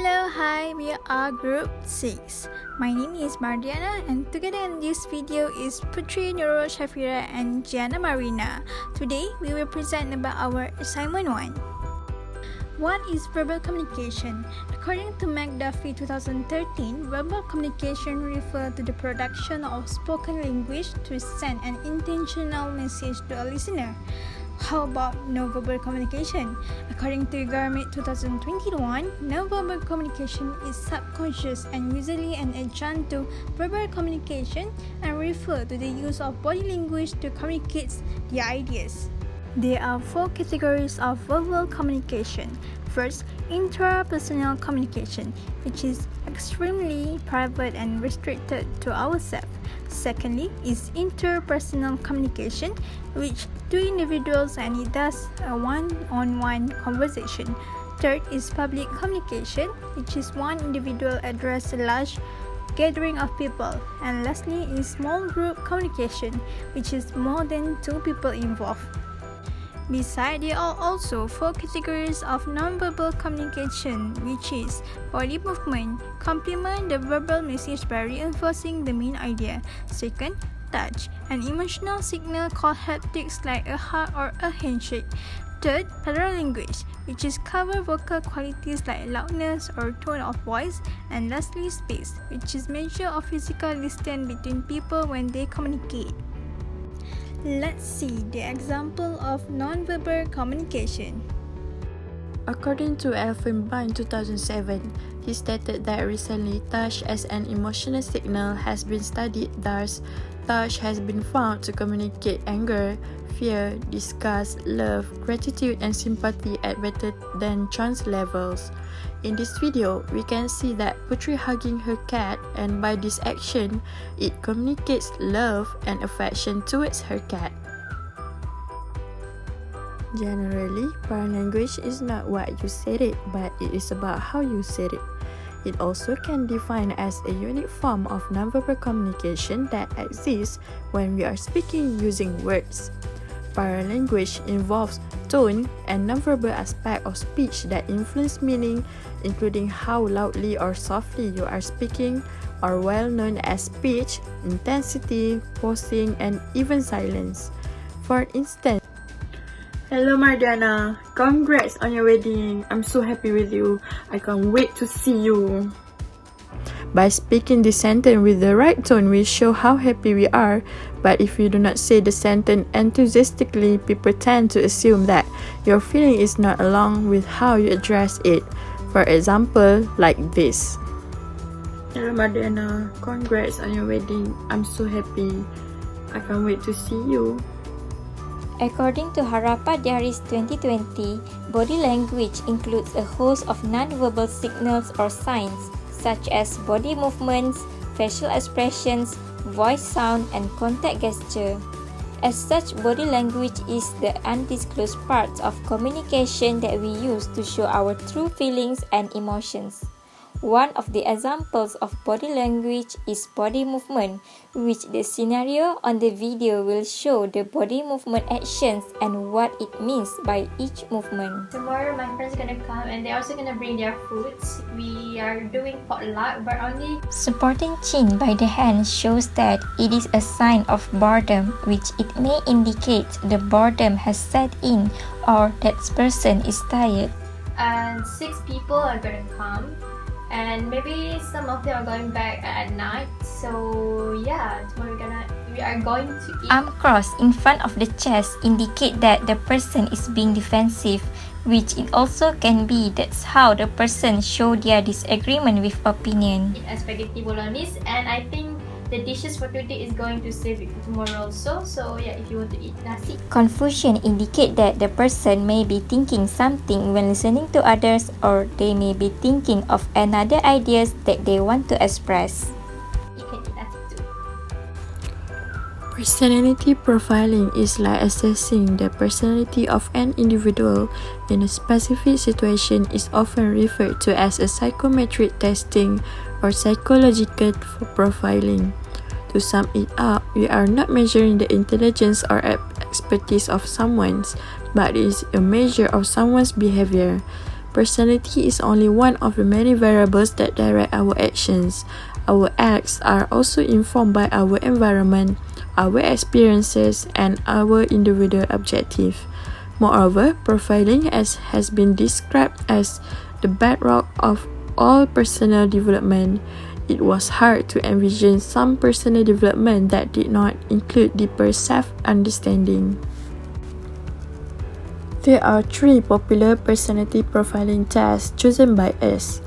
Hello, hi, we are Group 6. My name is Mardiana and together in this video is Putri, NURUL, SYAFEERA and Gianna Marina. Today, we will present about our assignment 1. What is verbal communication? According to McDuffie 2013, verbal communication refers to the production of spoken language to send an intentional message to a listener. How about non-verbal communication? According to Garment 2021, non-verbal communication is subconscious and usually an adjunct to verbal communication and refer to the use of body language to communicate the ideas. There are 4 categories of verbal communication. First, intrapersonal communication, which is extremely private and restricted to ourselves. Secondly, is interpersonal communication, which two individuals and it does a one-on-one conversation. Third is public communication, which is one individual address a large gathering of people. And lastly is small group communication, which is more than 2 people involved. Besides, there are also 4 categories of non-verbal communication, which is body movement, complement the verbal message by reinforcing the main idea. Second, touch, an emotional signal called haptics like a hug or a handshake. Third, paralanguage, which is cover vocal qualities like loudness or tone of voice. And lastly, space, which is measure of physical distance between people when they communicate. Let's see the example of non-verbal communication. According to Elfenbein 2007, he stated that recently touch as an emotional signal has been studied. Thus, touch has been found to communicate anger, fear, disgust, love, gratitude, and sympathy at better than chance levels. In this video, we can see that Putri hugging her cat, and by this action, it communicates love and affection towards her cat. Generally, paralanguage is not what you said it, but it is about how you said it. It also can be defined as a unique form of nonverbal communication that exists when we are speaking using words. Paralanguage involves tone and nonverbal aspect of speech that influence meaning, including how loudly or softly you are speaking, or well known as pitch, intensity, pausing, and even silence. For instance, "Hello Mardiana, congrats on your wedding. I'm so happy with you. I can't wait to see you." By speaking the sentence with the right tone, we show how happy we are, but if you do not say the sentence enthusiastically, people tend to assume that your feeling is not along with how you address it. For example, like this. "Hello Mardiana, congrats on your wedding. I'm so happy. I can't wait to see you." According to Harappa Diaries 2020, body language includes a host of non-verbal signals or signs, such as body movements, facial expressions, voice sound, and contact gesture. As such, body language is the undisclosed part of communication that we use to show our true feelings and emotions. One of the examples of body language is body movement, which the scenario on the video will show the body movement actions and what it means by each movement. Tomorrow my friends are gonna come and they're also gonna bring their foods. We are doing potluck but only Supporting chin by the hand shows that it is a sign of boredom, which it may indicate the boredom has set in or that person is tired. and 6 people are gonna come. And maybe some of them are going back at night. So yeah, tomorrow we are going to eat. Arm crossed in front of the chest indicate that the person is being defensive, which it also can be that's how the person show their disagreement with opinion. Eat spaghetti bolognese, and I think the dishes for today is going to save it for tomorrow also. So yeah, if you want to eat nasi. Confusion indicate that the person may be thinking something when listening to others, or they may be thinking of another ideas that they want to express. You can eat nasi too. Personality profiling is like assessing the personality of an individual in a specific situation. Is often referred to as a psychometric testing or psychological profiling. To sum it up, we are not measuring the intelligence or expertise of someone, but it is a measure of someone's behavior. Personality is only one of the many variables that direct our actions. Our acts are also informed by our environment, our experiences, and our individual objective. Moreover, profiling has been described as the bedrock of all personal development. It was hard to envision some personal development that did not include deeper self-understanding. There are 3 popular personality profiling tests chosen by us.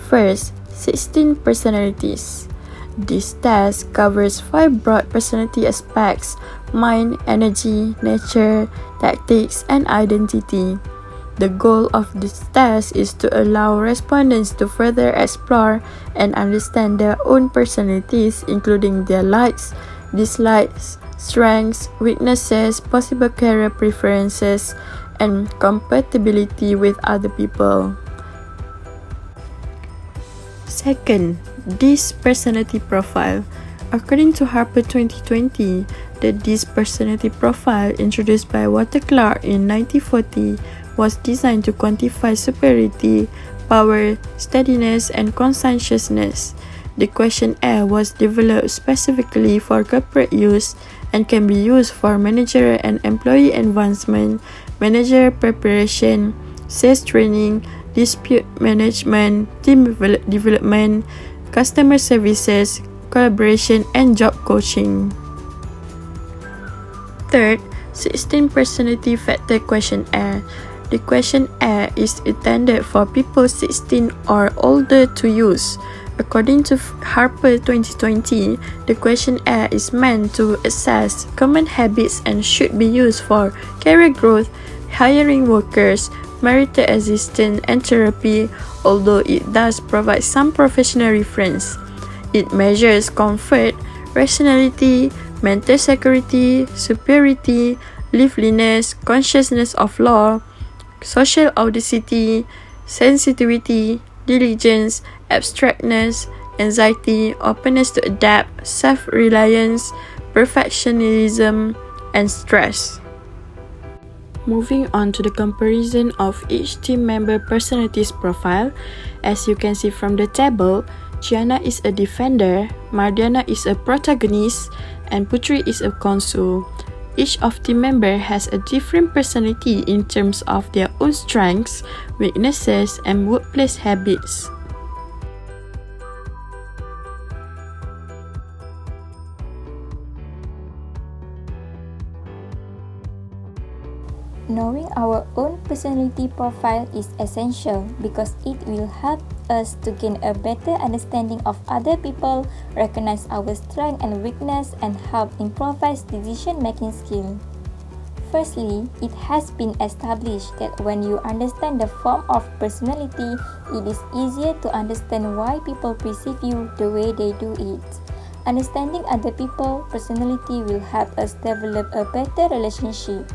First, 16 personalities. This test covers 5 broad personality aspects: mind, energy, nature, tactics, and identity. The goal of this test is to allow respondents to further explore and understand their own personalities, including their likes, dislikes, strengths, weaknesses, possible career preferences, and compatibility with other people. Second, DISC personality profile. According to Harper 2020, the DISC personality profile introduced by Walter Clark in 1940 was designed to quantify superiority, power, steadiness, and conscientiousness. The questionnaire was developed specifically for corporate use and can be used for managerial and employee advancement, manager preparation, sales training, dispute management, team development, customer services, collaboration, and job coaching. Third, 16 personality factor questionnaire. The questionnaire is intended for people 16 or older to use. According to Harper 2020, the questionnaire is meant to assess common habits and should be used for career growth, hiring workers, marital assistance, and therapy, although it does provide some professional reference. It measures comfort, rationality, mental security, superiority, liveliness, consciousness of law, social audacity, sensitivity, diligence, abstractness, anxiety, openness to adapt, self-reliance, perfectionism, and stress. Moving on to the comparison of each team member personalities profile, as you can see from the table, Gianna is a defender, Mardiana is a protagonist, and Putri is a consul. Each of team member has a different personality in terms of their own strengths, weaknesses, and workplace habits. Knowing our own personality profile is essential because it will help us to gain a better understanding of other people, recognize our strength and weakness, and help improvise decision-making skill. Firstly, it has been established that when you understand the form of personality, it is easier to understand why people perceive you the way they do it. Understanding other people's personality will help us develop a better relationship.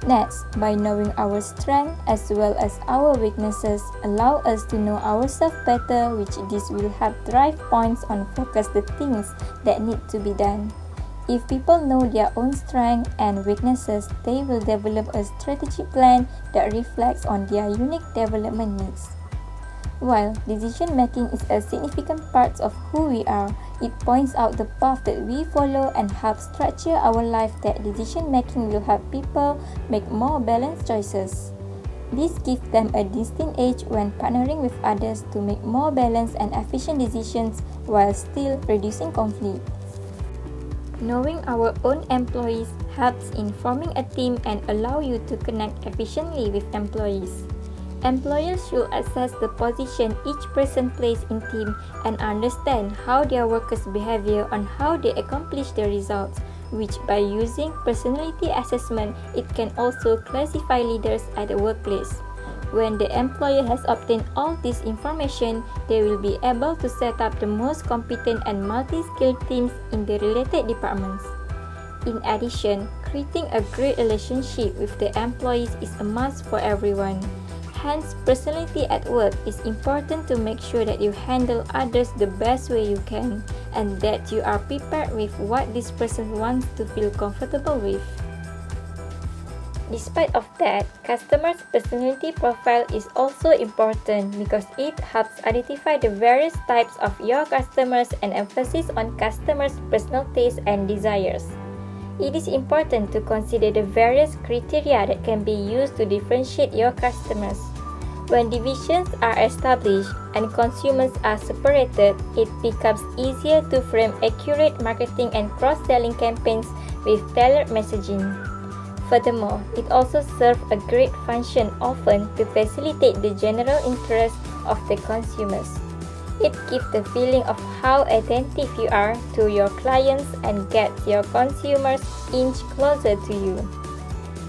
Next, by knowing our strengths as well as our weaknesses, allow us to know ourselves better, which this will help drive points on focus the things that need to be done. If people know their own strengths and weaknesses, they will develop a strategic plan that reflects on their unique development needs. While decision-making is a significant part of who we are, it points out the path that we follow and helps structure our life. That decision-making will help people make more balanced choices. This gives them a distinct edge when partnering with others to make more balanced and efficient decisions while still reducing conflict. Knowing our own employees helps in forming a team and allow you to connect efficiently with employees. Employers should assess the position each person plays in team and understand how their workers' behavior on how they accomplish the results, which by using personality assessment, it can also classify leaders at the workplace. When the employer has obtained all this information, they will be able to set up the most competent and multi-skilled teams in the related departments. In addition, creating a great relationship with the employees is a must for everyone. Hence, personality at work is important to make sure that you handle others the best way you can and that you are prepared with what this person wants to feel comfortable with. Despite of that, customers' personality profile is also important because it helps identify the various types of your customers and emphasis on customers' personal tastes and desires. It is important to consider the various criteria that can be used to differentiate your customers. When divisions are established and consumers are separated, it becomes easier to frame accurate marketing and cross-selling campaigns with tailored messaging. Furthermore, it also serves a great function often to facilitate the general interest of the consumers. It gives the feeling of how attentive you are to your clients and gets your consumers inch closer to you.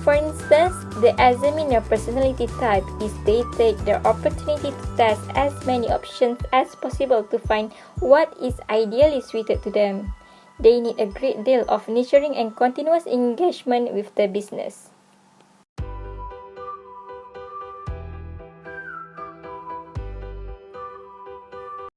For instance, the examiner personality type is they take the opportunity to test as many options as possible to find what is ideally suited to them. They need a great deal of nurturing and continuous engagement with the business.